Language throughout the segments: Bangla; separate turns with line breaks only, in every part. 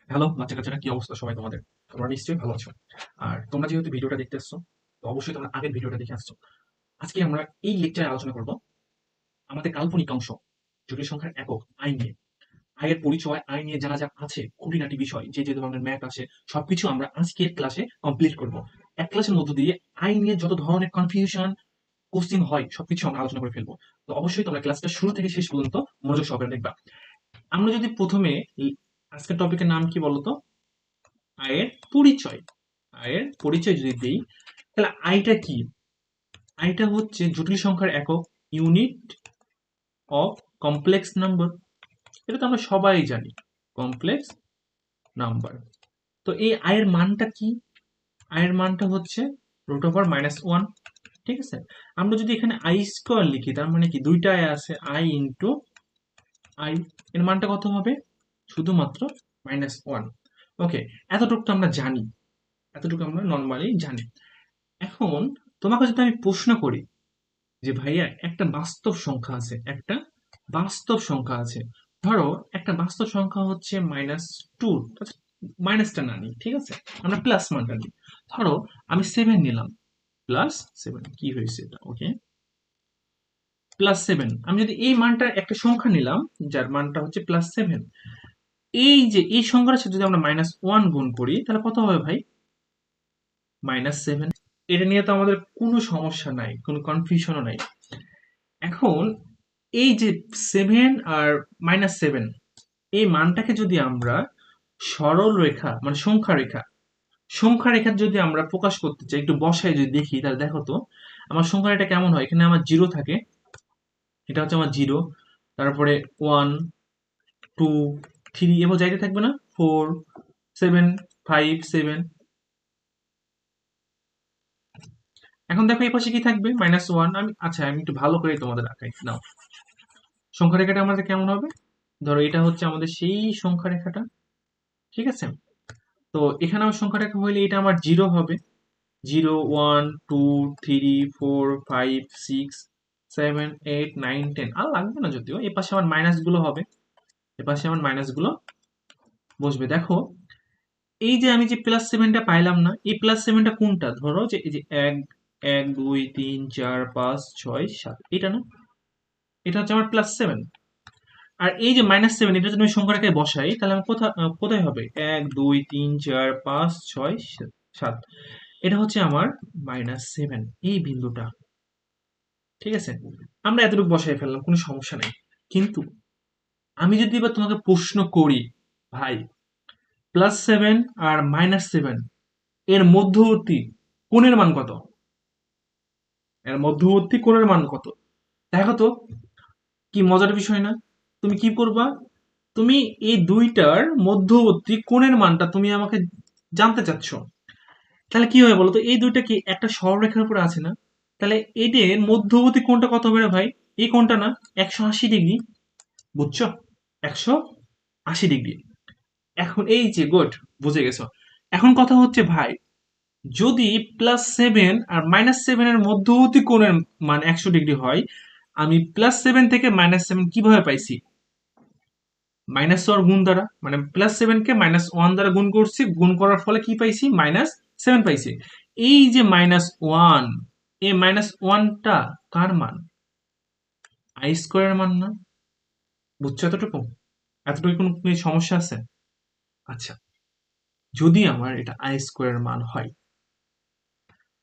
হ্যালো বাচ্চা কাচ্চারা, কি অবস্থা সবাই তোমাদের? তোমরা নিশ্চয়ই ভালো আছো। আর তোমরা যেহেতু ভিডিওটা দেখতে আসছো, তো অবশ্যই তোমরা আগের ভিডিওটা দেখে আসছো। আজকে আমরা এই লেকচারে আলোচনা করব আমাদের কাল্পনিক অংশ জটিল সংখ্যার একক আই নিয়ে। আয়ের পরিচয়, আই নিয়ে জানা যা আছে খুঁটিনাটি বিষয়, যে যে ধরনের ম্যাথ আছে সবকিছু আমরা আজকের ক্লাসে কমপ্লিট করব। এক ক্লাসের মধ্য দিয়ে আই নিয়ে যত ধরনের কনফিউশন কোশ্চিন হয় সবকিছু আমরা আলোচনা করে ফেলবো। তো অবশ্যই তোমরা ক্লাসটা শুরু থেকে শেষ পর্যন্ত মনোযোগ সহকারে দেখবা। আমরা যদি প্রথমে আজকের টপিকের নাম কি বলতো? আয়ের পরিচয়। আয়ের পরিচয় যদি দিই, তাহলে আইটা কি? আইটা হচ্ছে জটিল সংখ্যার একক, ইউনিট অফ কমপ্লেক্স নাম্বার। এটা তো আমরা সবাই জানি, কমপ্লেক্স নাম্বার। তো এই আয়ের মানটা কি? আয়ের মানটা হচ্ছে √(-1). ঠিক আছে, আমরা যদি এখানে আই স্কোয়ার লিখি, তার মানে কি দুইটা আয় আছে, আই ইন্টু আই। এর মানটা কত হবে? শুধুমাত্র -1। ওকে, এতটুকু তো আমরা জানি, এতটুকু আমরা নর্মালি জানি। এখন তোমাকে যদি আমি প্রশ্ন করি যে ভাইয়া, একটা বাস্তব সংখ্যা আছে, একটা বাস্তব সংখ্যা আছে, ধরো একটা বাস্তব সংখ্যা হচ্ছে -2। মাইনাসটা না নিই, ঠিক আছে, আমরা প্লাস মানটা নিই। ধরো আমি 7 নিলাম, +7, কি হয়েছে এটা? ওকে, +7। আমি যদি এই মানটা একটা সংখ্যা নিলাম যার মানটা হচ্ছে +7, এই যে এই সংখ্যার সাথে যদি আমরা -1 গুণ করি, তাহলে কত হবে ভাই? -7। এটা নিয়ে তো আমাদের কোনো সমস্যা নাই, কোনো কনফিউশনও নাই। এখন এই যে 7 আর -7, এই মানটাকে যদি আমরা সরল রেখা মানে সংখ্যা রেখার যদি আমরা প্রকাশ করতে চাই, একটু বসায় যদি দেখি, তাহলে দেখো তো আমার সংখ্যা রেখাটা কেমন হয়। এখানে আমার 0 থাকে, এটা হচ্ছে আমার 0, তারপরে 1, 2, 3, এবং যাইতে থাকবে না, 4, 7, 5, 7। এখন দেখো এই পাশে কি থাকবে? -1। আমি একটু ভালো করে তোমাদের আঁকাই নাও। সংখ্যা রেখাটা আমাদের কেমন হবে? ধরো এটা হচ্ছে আমাদের সেই সংখ্যা রেখাটা, ঠিক আছে। তো এখানে আমার সংখ্যা রেখা হইলে এটা আমার 0 হবে। 0, 1, 2, 3, 4, 5, 6, 7, 8, 9, 10 আর লাগবে না যদিও। এ পাশে আমার মাইনাস গুলো হবে, এ পাশে আমার মাইনাস গুলো বসবে। দেখো এই যে আমি যে +7টা পাইলাম না, এই +7টা কোনটা? ধরো যে এই যে 1, 1, 2, 3, 4, 5, 6, 7, এটা না? এটা হচ্ছে আমার +7। আর এই যে -7, এটা যদি আমি সংখ্যা রেখায় বসাই, তাহলে আমার কোথায় হবে? 1, 2, 3, 4, 5, 6, 7। এটা হচ্ছে আমার -7, এই বিন্দুটা, ঠিক আছে। আমরা এতটুকু বসাই ফেললাম, কোনো সমস্যা নেই। কিন্তু আমি যদি এবার তোমাকে প্রশ্ন করি, ভাই, +7 আর -7 এর মধ্যবর্তী কোণের মান কত? এর মধ্যবর্তী কোণের মান কত? দেখো তো, কি মজার বিষয় না? তুমি কি করবা? তুমি এই দুইটার মধ্যবর্তী কোণের মানটা তুমি আমাকে জানতে চাচ্ছ। তাহলে কি হবে বলো তো? এই দুইটা কি একটা সরলরেখার উপরে আছে না? তাহলে এদের মধ্যবর্তী কোণটা কত হবে রে ভাই? এই কোণটা না, 180°। বুঝছো? 180°। এখন এই যে গুড, বুঝে গেছো। এখন কথা হচ্ছে ভাই, যদি +7 আর -7 এর মধ্যবর্তী কোণের মান 100° হয়, আমি +7 থেকে -7 কিভাবে পাইছি? -1 গুণ দ্বারা, মানে +7 কে -1 দ্বারা গুণ করছি, গুণ করার ফলে কি পাইছি? -7 পাইছি। এই যে -1, এই -1টা কার মান? আই স্কোয়ারের মান না? বুঝছো এতটুকু? এতটুকু কোনো কি সমস্যা আছে? আচ্ছা, যদি আমার এটা আই স্কোয়ারের মান হয়,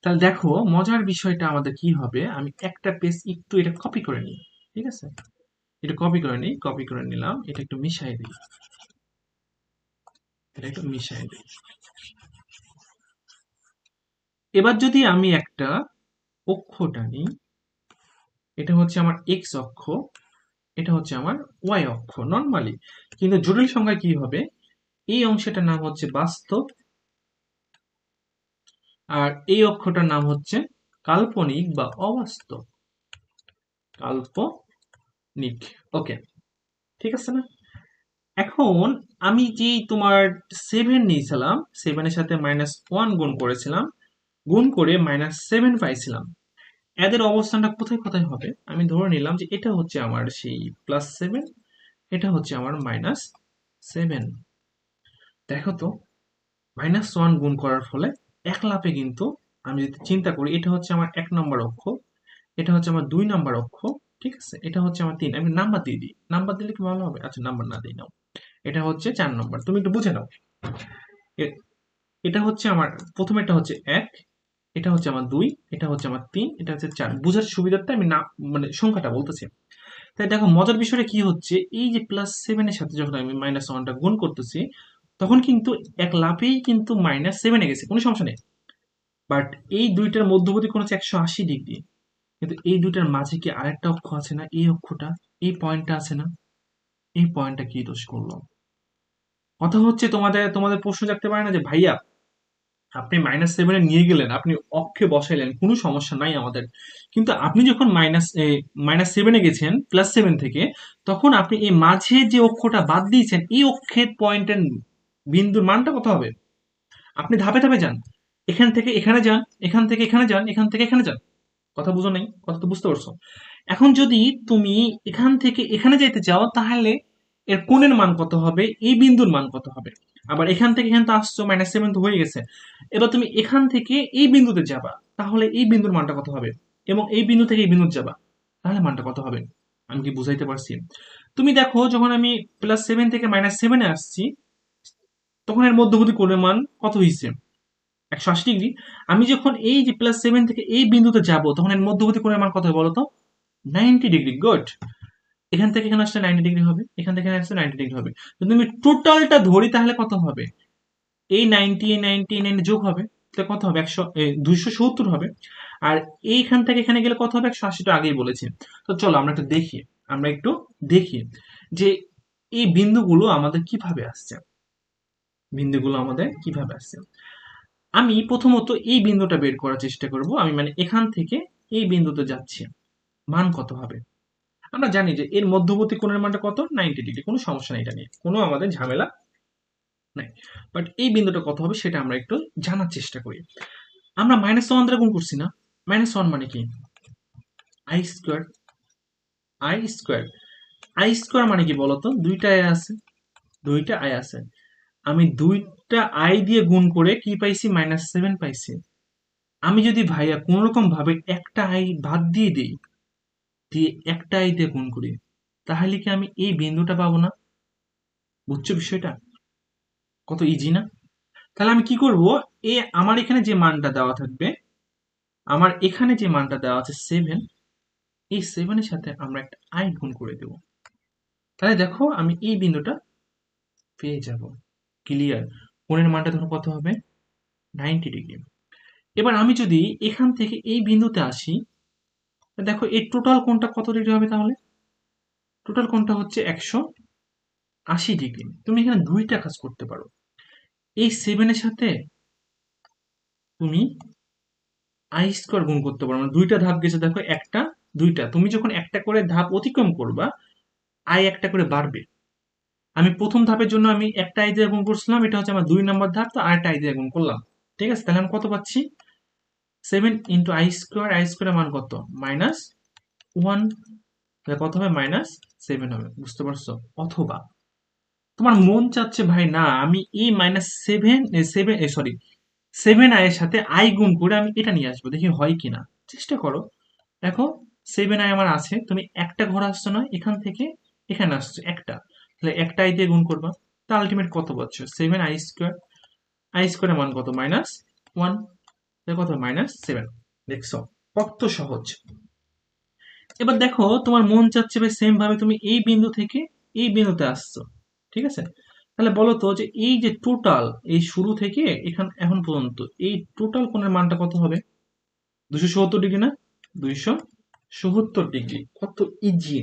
তাহলে দেখো মজার বিষয়টা আমাদের কি হবে। আমি একটা পেজ একটু এটা কপি করে নিই, ঠিক আছে। এটা কপি করে নিই, কপি করে নিলাম, এটা একটু মিশাই দিই, এটা একটু মিশাই দিই। এবার যদি আমি একটা অক্ষ টানি, এটা হচ্ছে আমার এক্স অক্ষ, এটা হচ্ছে আমার ওয়াই অক্ষ নর্মালি। কিন্তু জটিল সংখ্যায় কি হবে? এই অংশটার নাম হচ্ছে বাস্তব, আর এই অক্ষটার নাম হচ্ছে কাল্পনিক বা অবাস্তব। কাল্পনিক। ওকে, ঠিক আছে না? এখন আমি যে তোমার 7 নিয়েছিলাম, 7 এর সাথে -1 গুণ করেছিলাম, গুণ করে -7 পাইছিলাম। এদের অবস্থানটা কোথায় কোথায় হবে? আমি ধরে নিলাম যে এটা হচ্ছে আমার সেই +7, এটা হচ্ছে আমার -7। দেখো তো, -1 গুণ করার ফলে এক লাফে কিন্তু, আমি যদি চিন্তা করি, এটা হচ্ছে আমার 1 নম্বর অক্ষ, এটা হচ্ছে আমার 2 নম্বর অক্ষ, ঠিক আছে, এটা হচ্ছে আমার 3, আমি নাম্বার দিয়ে দিই, নাম্বার দিলে কি ভালো হবে? আচ্ছা, নাম্বার না দিই, নাও, এটা হচ্ছে 4 নম্বর, তুমি একটু বুঝে নাও। এ- এটা হচ্ছে আমার, প্রথমে এটা হচ্ছে 1, এটা হচ্ছে আমার 2, এটা হচ্ছে আমার 3, এটা হচ্ছে 4, বুঝার সুবিধার্থে আমি না, মানে সংখ্যাটা বলতেছি। তাই দেখো, মজার বিষয়টা কি হচ্ছে, এই যে +7 এর সাথে যখন আমি -1টা গুণ করতেছি, তখন কিন্তু এক লাফেই কিন্তু -7 গেছে, কোনো সমস্যা নেই। বাট এই দুইটার মধ্যবর্তী কোণ হচ্ছে 180 ডিগ্রি, কিন্তু এই দুইটার মাঝে কি আরেকটা অক্ষ আছে না? এই অক্ষটা, এই পয়েন্টটা আছে না? এই পয়েন্টটা কি দোষ করলো? কথা হচ্ছে, তোমাদের তোমাদের প্রশ্ন জাগতে পারে না যে ভাইয়া, আপনি -7 নিয়ে গেলেন, আপনি অক্ষে বসাইলেন, কোনো সমস্যা নাই আমাদের, কিন্তু আপনি যখন -7 গেছেন +7 থেকে, তখন আপনি এই মাঝে যে অক্ষটা বাদ দিয়েছেন, এই অক্ষের পয়েন্টের বিন্দুর মানটা কত হবে? আপনি ধাপে ধাপে যান, এখান থেকে এখানে যান, এখান থেকে এখানে যান, এখান থেকে এখানে যান। কথা বুঝো নাই? কথা তো বুঝতে পারছো। এখন যদি তুমি এখান থেকে এখানে যাইতে চাও, তাহলে এর কোণের মান কত হবে, এই বিন্দুর মান কত হবে? আবার এখান থেকে এখানে তো আসছো, -7 তো হয়ে গেছে, এবার তুমি এখান থেকে এই বিন্দুতে যাবা, তাহলে এই বিন্দুর মানটা কত হবে? এবং এই বিন্দু থেকে এই বিন্দুতে যাবা, তাহলে মানটা কত হবে? আমি কি বুঝাইতে পারছি? তুমি দেখো, যখন আমি +7 থেকে -7 আসছি, তখন এর মধ্যবর্তী কোণের মান কত হয়েছে? 180 ডিগ্রি। আমি যখন এই যে +7 থেকে এই বিন্দুতে যাব, তখন এর মধ্যবর্তী কোণের মান কত হবে বলো তো? 90 ডিগ্রি। গুড। এখান থেকে এখানে আসলে 90 ডিগ্রি হবে, এখান থেকে এখানে আসলে 90 ডিগ্রি হবে। যদি আমি টোটালটা ধরি, তাহলে কত হবে? এই 90, এই 90, এই 90 যোগ হবে, তাহলে কত হবে? 270 হবে। আর এইখান থেকে এখানে গেলে কত হবে? 180, তো আগেই বলেছি। তো চলো আমরা একটু দেখি, আমরা একটু দেখি যে এই বিন্দুগুলো আমাদের কিভাবে আসছে, বিন্দুগুলো আমাদের কিভাবে আসছে। আমি প্রথমত এই বিন্দুটা বের করার চেষ্টা করব, আমি মানে এখান থেকে এই বিন্দুতে যাচ্ছি, মান কত হবে? আমরা জানি যে এর মধ্যবর্তী কোণের মানটা কত? 90 ডিগ্রি, কোনো সমস্যা নেই, এটা নিয়ে কোনো আমাদের ঝামেলা নাই। বাট এই বিন্দুটা কত হবে সেটা আমরা একটু জানার চেষ্টা করি। আমরা -1 দ্বারা গুণ করছি না? -1 মানে কি? I square, I square, I square মানে কি বলতো? দুইটা আই আছে, দুইটা আই আছে, আমি দুইটা আই দিয়ে গুণ করে কি পাইছি? -7 পাইছি। আমি যদি ভাইয়া কোন রকম ভাবে একটা আই বাদ দিয়ে দিই, দিয়ে একটা আই দিয়ে গুণ করি, তাহলে কি আমি এই বিন্দুটা পাবো না? বুঝছো বিষয়টা? কত ইজি না? তাহলে আমি কি করব, আমার এখানে যে মানটা দেওয়া থাকবে, আমার এখানে যে মানটা দেওয়া আছে 7, এই 7 এর সাথে আমরা একটা আই গুণ করে দেব, তাহলে দেখো আমি এই বিন্দুটা পেয়ে যাব। ক্লিয়ার? কোণের মানটা তখন কত হবে? 90 ডিগ্রি। এবার আমি যদি এখান থেকে এই বিন্দুতে আসি, দেখো এই টোটাল কোণটা কত ডিগ্রি হবে তাহলে? টোটাল কোণটা হচ্ছে 180 ডিগ্রি। তুমি এখানে দুইটা কাজ করতে পারো, এই 7 এর সাথে তুমি আই স্কোয়ার গুণ করতে পারো, মানে দুইটা ধাপ গেছে, দেখো একটা, দুইটা, তুমি যখন একটা করে ধাপ অতিক্রম করবা, আই একটা করে বাড়বে। আমি প্রথম ধাপের জন্য আমি একটা আই দিয়ে গুণ করছিলাম, এটা হচ্ছে আমার 2 নম্বর ধাপ, তো আরেকটা আই দিয়ে গুণ করলাম। ঠিক আছে, তাহলে আমি কত পাচ্ছি? 7 × আই স্কোয়ারের মান কত? -1। তাহলে কত হবে? -7 হবে। বুঝতে পারছো? অথবা তোমার মন চাচ্ছে ভাই না, আমি এই -7 আই এর সাথে আই গুণ করে আমি এটা নিয়ে আসবো, দেখি হয় কিনা। চেষ্টা করো। দেখো, 7 আই আমার আছে, তুমি একটা ঘর আসছো না, এখান থেকে এখানে আসছো একটা, তাহলে একটা আই দিয়ে গুণ করবা, তা আলটিমেট কত পাচ্ছ? 7 আই স্কোয়ার। আই স্কোয়ারের মান কত? -1। তাহলে কত? -7। দেখছো কত সহজ? এবার দেখো, তোমার মন চাচ্ছে ভাই সেম ভাবে তুমি এই বিন্দু থেকে এই বিন্দুতে আসছো, ঠিক আছে, তাহলে বলো তো যে এই যে টোটাল, এই শুরু থেকে এখান এখন পর্যন্ত এই টোটাল কোণের মানটা কত হবে? 270 ডিগ্রি না? 270 ডিগ্রি। কত ইজি!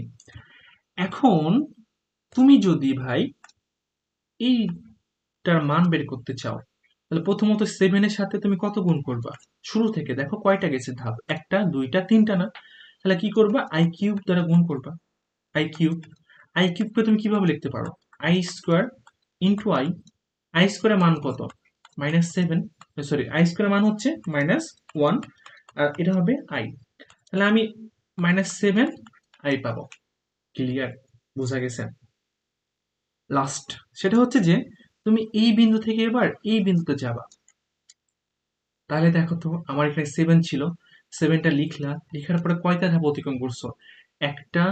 এখন তুমি যদি ভাই এইটার মান বের করতে চাও, তাহলে প্রথমত 7 এর সাথে তুমি কত গুণ করবা? শুরু থেকে দেখো কয়টা গেছে ধাপ, একটা, দুইটা, তিনটা না? তাহলে কি করবা? আই কিউব দ্বারা গুণ করবা। আই কিউব, আই কিউবকে তুমি কিভাবে লিখতে পারো? I square into I, I স্কোয়ারের মান কত? -7, সরি, আই স্কোয়ারের মান হচ্ছে -1, আর এটা হবে আই, তাহলে আমি -7 আই পাবো। ক্লিয়ার? বোঝা গেছে? লাস্ট সেটা হচ্ছে যে তুমি এই বিন্দু থেকে এবার এই বিন্দুতে যাবা। তাহলে দেখো তো আমার এখানে 7 ছিল, 7টা লিখলা, লেখার পরে কয়টা ধাপ অতিক্রম করছো? একটা,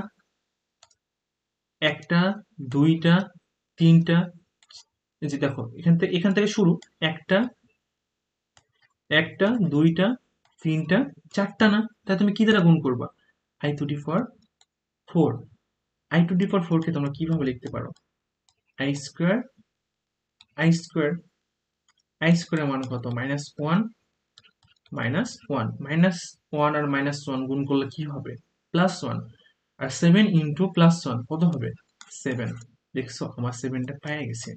একটা, দুইটা, তিনটা। এই যে দেখো এখান থেকে শুরু। একটা, একটা, দুইটা, তিনটা, চারটা না? তাহলে তুমি কি দ্বারা গুণ করবা? I to the for 4। I to the for 4 কে তোমরা কিভাবে লিখতে পারো? I square, I square, I স্কোয়ারের মান কত? -1, -1 আর -1 গুণ করলে কি হবে? +1। আর 7 ইন্টু +1 কত হবে? 7। দেখছো আমার 7টা পেয়ে গেছে।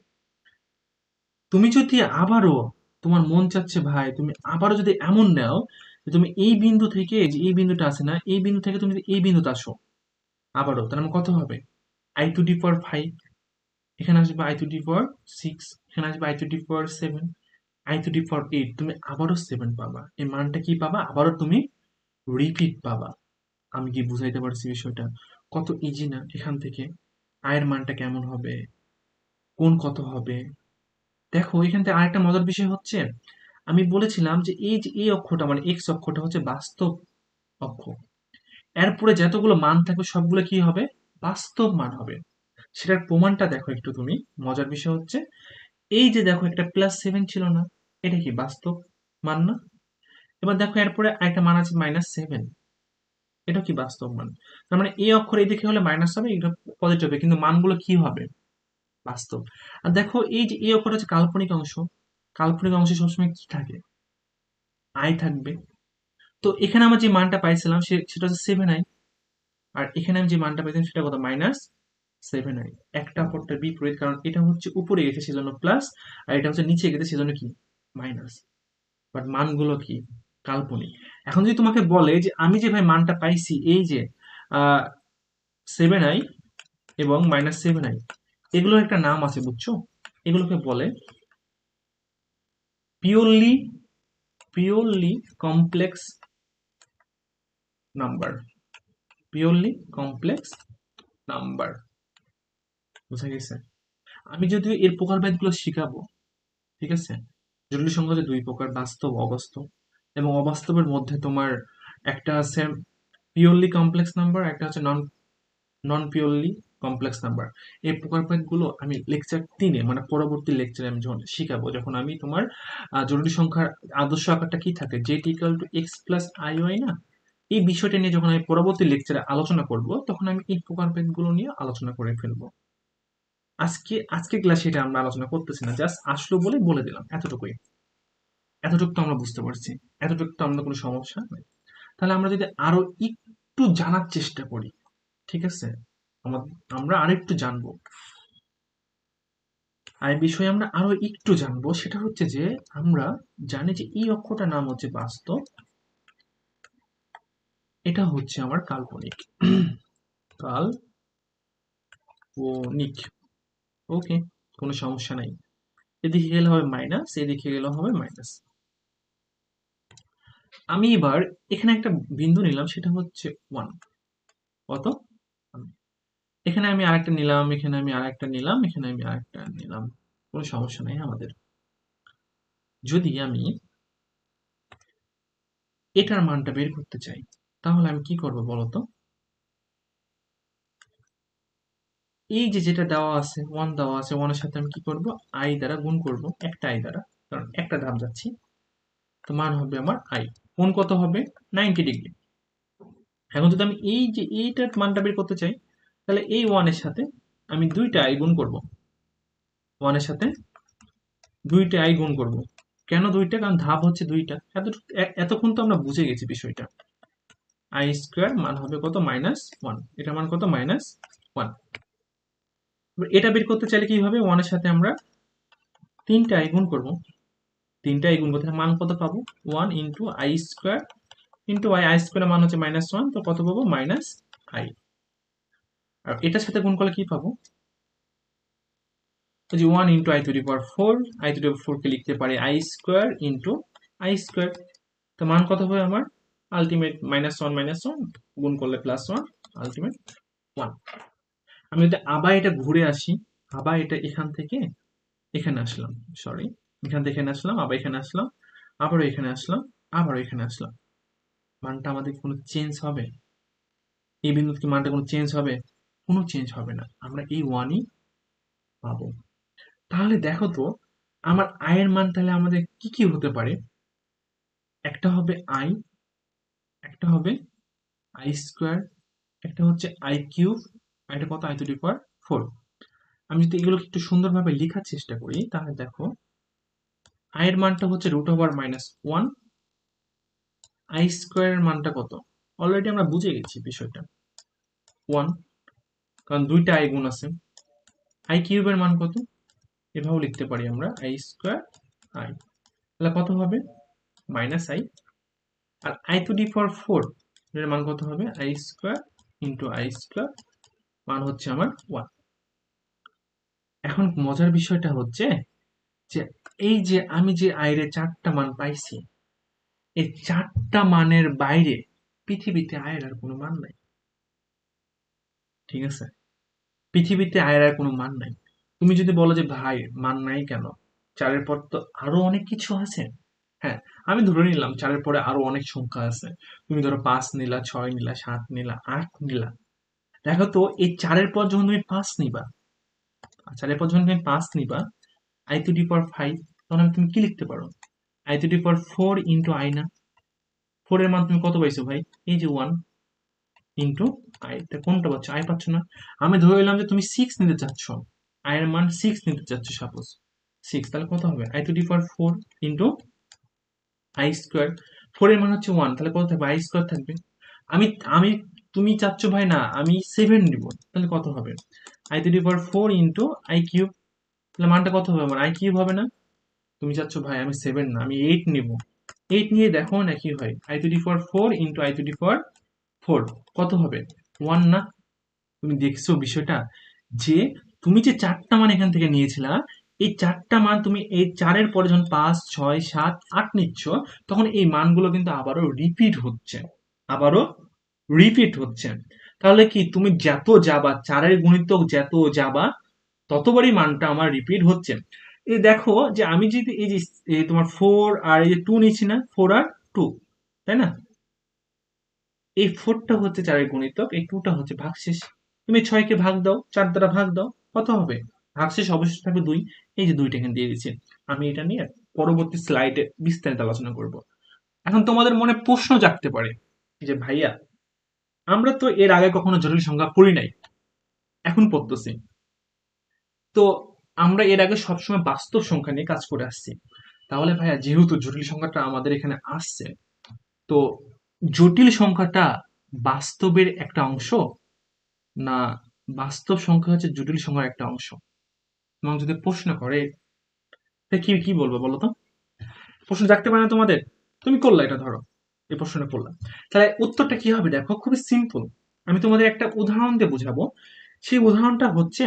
তুমি যদি আবারও, তোমার মন চাচ্ছে ভাই তুমি আবারও যদি এমন নাও যে তুমি এই বিন্দু থেকে, যে এই বিন্দুটা আছে না, এই বিন্দু থেকে তুমি যদি এই বিন্দুতে আসো আবারও, তাহলে আমার কত হবে? আই টু ডি পাওয়ার 5, এখানে আসবে আই টু ডি পাওয়ার 6, এখানে আসবে I to the power 7, I to the power 8। তুমি আবারও 7 পাবা। এই মানটা কি পাবা? আবারও তুমি রিপিট পাবা। আমি কি বুঝাইতে পারছি বিষয়টা? কত ইজি না? এখান থেকে আয়ের মানটা কেমন হবে, কোন কত হবে। দেখো এখান থেকে আরেকটা মজার বিষয় হচ্ছে, আমি বলেছিলাম যে এই যে এই অক্ষটা মানে এক্স অক্ষটা হচ্ছে বাস্তব অক্ষ। এরপরে যতগুলো মান থাকবে সবগুলো কি হবে? বাস্তব মান হবে। সেটার প্রমাণটা দেখো একটু তুমি। মজার বিষয় হচ্ছে এই যে দেখো একটা +7 ছিল না, এটা কি বাস্তব মান না? এবার দেখো এরপরে একটা মান আছে -7, এটা কি বাস্তব মান? তার মানে এই অক্ষর এদিকে হলে মাইনাস হবে, এটা পজিটিভ হবে, কিন্তু মানগুলো কি হবে? বাস্তব। আর দেখো এই যে এই অক্ষরটা হচ্ছে কাল্পনিক অংশ, কাল্পনিক অংশে সবসময় কি থাকে? আই থাকবে। তো এখানে আমরা যে মানটা পাইছিলাম সেটা হচ্ছে 7i। আর এখানে আমি যে মানটা পাইছিলাম সেটা কত? -7i। একটা অপরটার বিপরীত, কারণ এটা হচ্ছে উপরে গেছে সেজন্য প্লাস, আর এটা হচ্ছে নিচে গেছে সেজন্য কি? মাইনাস। বাট মানগুলো কি? কাল্পনিক। এখন যদি তোমাকে বলে যে আমি যে ভাই মানটা পাইছি এই যে 7i এবং -7i, এগুলোর একটা নাম আছে বুঝছো? এগুলোকে বলে purely, purely complex number, purely complex number. বুঝা গেছে? আমি যদিও এর প্রকারভেদগুলো শিখাবো, ঠিক আছে? জটিল সংখ্যা হচ্ছে দুই প্রকার, বাস্তব, অবাস্তব। এবং অবাস্তবের মধ্যে তোমার একটা আছে পিওরলি কমপ্লেক্স নাম্বার, একটা হচ্ছে নন নন পিওরলি কমপ্লেক্স নাম্বার। এই প্রকারভেদগুলো আমি লেকচার 3-এ মানে পরবর্তী লেকচারে আমি যখন শিখাবো, যখন আমি তোমার জটিল সংখ্যার আদর্শ আকারটা কি থাকে, Z equal to X plus I Y না, এই বিষয়টা নিয়ে যখন আমি পরবর্তী লেকচারে আলোচনা করব, তখন আমি এই প্রকারভেদগুলো নিয়ে আলোচনা করে ফেলবো। আজকে ক্লাসে এটা আমরা আলোচনা করতেছি না, জাস্ট আসলো বলে বলে দিলাম এতটুকুই। এতটুকু তো আমরা বুঝতে পারছি, এতটুকু তো আমাদের কোনো সমস্যা নেই। তাহলে আমরা যদি আরো একটু জানার চেষ্টা করি, ঠিক আছে? আমরা আরেকটু জানবো, আর এই বিষয়ে আমরা আরো একটু জানবো, সেটা হচ্ছে যে আমরা জানি যে এই অক্ষরটার নাম হচ্ছে বাস্তব, এটা হচ্ছে আমার কাল্পনিক। কাল্পনিক। ওকে, কোনো সমস্যা নাই। এদিকে গেলে হবে মাইনাস, এদিকে গেলে হবে মাইনাস। আমি এবার এখানে একটা বিন্দু নিলাম, সেটা হচ্ছে 1। কত? 1। এখানে আমি আরেকটা নিলাম, এখানে আমি আরেকটা নিলাম, এখানে আমি আরেকটা নিলাম। কোনো সমস্যা নাই আমাদের। যদি আমি এটার মানটা বের করতে চাই, তাহলে আমি কি করব বলতো? এই যে যেটা দেওয়া আছে 1 দেওয়া আছে, 1 এর সাথে আমি কি করব? আই দ্বারা গুণ করব, একটা আই দ্বারা, কারণ একটা ধাপ যাচ্ছি। তো মান হবে আমার আই। কোণ কত হবে? 90 ডিগ্রি। এখন যদি আমি এই যে এইটার মানটা বের করতে চাই, তাহলে এই 1 এর সাথে আমি দুইটা আই গুণ করব। 1 এর সাথে দুইটা আই গুণ করব। কেন দুইটা? কারণ ধাপ হচ্ছে দুইটা। এতক্ষণ তো আমরা বুঝে গেছি বিষয়টা। আই স্কোয়ার মান হবে কত? -1। এটার মান কত? -1। এটা বের করতে চাইলে কি হবে? 1 এর সাথে আমরা তিনটা আই গুণ করব। তিনটা আই গুণ করতে মান কত পাবো? 1 into i square into I. I স্কোয়ারের মান হচ্ছে -1, তো কত পাবো? -আই। আর এটার সাথে গুণ করলে কি পাবো? এই যে 1 into i to the power 4, I to the power 4 কে লিখতে পারি i square into i square. তো মান কত হবে আমার? আলটিমেট -1 গুণ করলে +1, আলটিমেট 1। আমি যদি আবার এটা ঘুরে আসি, আবার এটা এখান থেকে এখানে আসলাম, সরি, এখান থেকে এখানে আসলাম, আবার এখানে আসলাম, আবারও এখানে আসলাম, আবারও এখানে আসলাম, মানটা আমাদের কোনো চেঞ্জ হবে? এই বিন্দুতে কি মানটা কোনো চেঞ্জ হবে? কোনো চেঞ্জ হবে না, আমরা এই ওয়ানই পাবো। তাহলে দেখো তো আমার আয়ের মান তাহলে আমাদের কি কি হতে পারে? একটা হবে আই, একটা হবে আই স্কোয়ার, একটা হচ্ছে আই কিউব, আর একটা কত, আই টু দি পাওয়ার 4। আমি যদি এগুলোকে একটু সুন্দরভাবে লেখার চেষ্টা করি তাহলে দেখো আয়ের মানটা হচ্ছে √1 আই স্কোয়ারের মানটা কত? অলরেডি আমরা বুঝে গেছি বিষয়টা, 1, কারণ দুইটা আই গুণ আছে। আই কিউবের মান কত? এভাবে লিখতে পারি আমরা আই স্কোয়ার আই, তাহলে কত হবে? -i। আর আই টু দি পাওয়ার 4 এর মান কত হবে? I square into i square, মান হচ্ছে আমার 1। এখন মজার বিষয়টা হচ্ছে যে এই যে আমি যে আয়ের চারটা মান পাইছি, এই চারটা মানের বাইরে পৃথিবীতে আয়ের আর কোনো মান নাই। ঠিক আছে, পৃথিবীতে আয়ের আর কোনো মান নাই। তুমি যদি বলো যে ভাই মান নাই কেন, চারের পর তো আরো অনেক কিছু আছে। হ্যাঁ, আমি ধরে নিলাম চারের পরে আরো অনেক সংখ্যা আছে। তুমি ধরো 5 নিলা, 6 নিলা, 7 নিলা, 8 নিলা। দেখো তো এই চারের পর যখন তুমি 5 নিবা, আর চারের পর যখন তুমি 5 নিবা, আই টু দি পাওয়ার 5, তখন তুমি কি লিখতে পারো? I to the power 4 into I না? 4 এর মান তুমি কত পাইছো ভাই? এই যে 1 ইন্টু আই, তা কোনটা পাচ্ছ? আই পাচ্ছ না? আমি ধরে নিলাম যে তুমি 6 নিতে চাচ্ছ, আই এর মান 6 নিতে চাচ্ছ, সাপোজ 6, তাহলে কত হবে? I to the power 4 into i square. 4 এর মান হচ্ছে 1, তাহলে কত থাকবে? আই স্কোয়ার থাকবে। আমি আমি তুমি চাচ্ছ ভাই না আমি 7 নিব, তাহলে কত হবে? I to the power 4 into I cube, তাহলে মানটা কত হবে আমার? আই কিউব হবে না? তুমি চাচ্ছ ভাই আমি 7 না আমি 8 নিব, 8 নিয়ে দেখো না কি হয়? I to the power 4 into i to the power 4 কত হবে? 1 না? তুমি দেখছো বিষয়টা, যে তুমি যে চারটা মান এখান থেকে নিয়েছিলা, এই চারটা মান তুমি এই চারের পরে যখন 5, 6, 7, 8 নিচ্ছ, তখন এই মানগুলো কিন্তু আবারও রিপিট হচ্ছে, আবারও রিপিট হচ্ছে। তাহলে কি তুমি যত যাবা, চারের গুণিতক যত যাবা, ততবারই মানটা আমার রিপিট হচ্ছে। এই দেখো যে আমি যদি এই যে এই তোমার 4 আর এই যে 2 নিচ্ছি না, 4 আর 2, তাই না? এই 4 টা হচ্ছে 4 এর গুণিতক, এই 2 টা হচ্ছে ভাগশেষ। তুমি 6 কে ভাগ দাও, 4 দ্বারা ভাগ দাও, কত হবে? ভাগশেষ অবশ্যই থাকবে 2। এই যে 2 টা এখানে দিয়ে দিচ্ছি। আমি এটা নিয়ে পরবর্তী স্লাইডে বিস্তারিত আলোচনা করব। এখন তোমাদের মনে প্রশ্ন জাগতে পারে যে ভাইয়া আমরা তো এর আগে কখনো জটিল সংখ্যা পড়ি নাই, এখন পড়তেছি। তো আমরা এর আগে সবসময় বাস্তব সংখ্যা নিয়ে কাজ করে আসছি। তাহলে ভাইয়া যেহেতু জটিল সংখ্যাটা আমাদের এখানে আসছে, তো জটিল সংখ্যাটা বাস্তবের একটা অংশ, না বাস্তব সংখ্যা হচ্ছে জটিল সংখ্যার একটা অংশ? তোমাকে যদি প্রশ্ন করে তা কি কি বলবো বলো তো? প্রশ্ন জাগতে পারে না তোমাদের? তুমি করলা এটা, ধরো এই প্রশ্নটা করলা, তাহলে উত্তরটা কি হবে দেখো, খুবই সিম্পল। আমি তোমাদের একটা উদাহরণ দিয়ে বুঝাবো। সেই উদাহরণটা হচ্ছে,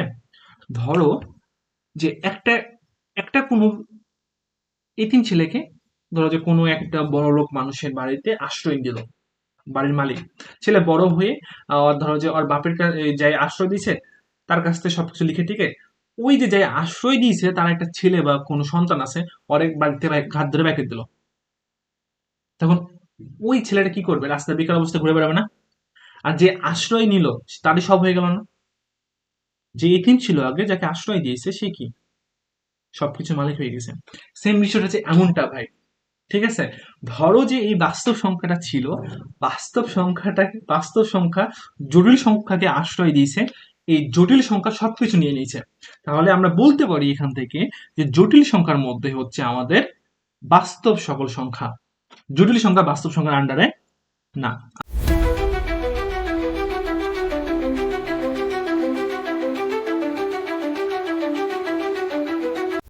ধরো যে একটা একটা কোনো এতিম ছেলেকে, ধরো যে কোনো একটা বড়লোক মানুষের বাড়িতে আশ্রয় দিল বাড়ির মালিক। ছেলে বড় হয়ে ধরো যে ওর বাপের যাই আশ্রয় দিয়েছে, তার কাছ থেকে সবকিছু লিখে টিকে, ওই যে যাই আশ্রয় দিয়েছে তার একটা ছেলে বা কোনো সন্তান আছে, অনেক বাড়িতে ঘাত ধরে ব্যাকে দিল, তখন ওই ছেলেটা কি করবে? রাস্তায় বেকার অবস্থা ঘুরে বেড়াবে না? আর যে আশ্রয় নিল তারই সব হয়ে গেল না? যে এতিম ছিল আগে, যাকে আশ্রয় দিয়েছে, সে কি সবকিছু মালিক হয়ে গেছে? সেম বিষয়টা হচ্ছে এমনটা ভাই। ঠিক আছে, ধরো যে এই বাস্তব সংখ্যাটা ছিল, বাস্তব সংখ্যা জটিল সংখ্যাকে আশ্রয় দিয়েছে, এই জটিল সংখ্যা সবকিছু নিয়ে নিয়েছে। তাহলে আমরা বলতে পারি এখান থেকে যে জটিল সংখ্যার মধ্যে হচ্ছে আমাদের বাস্তব সকল সংখ্যা, জটিল সংখ্যা বাস্তব সংখ্যার আন্ডারে না।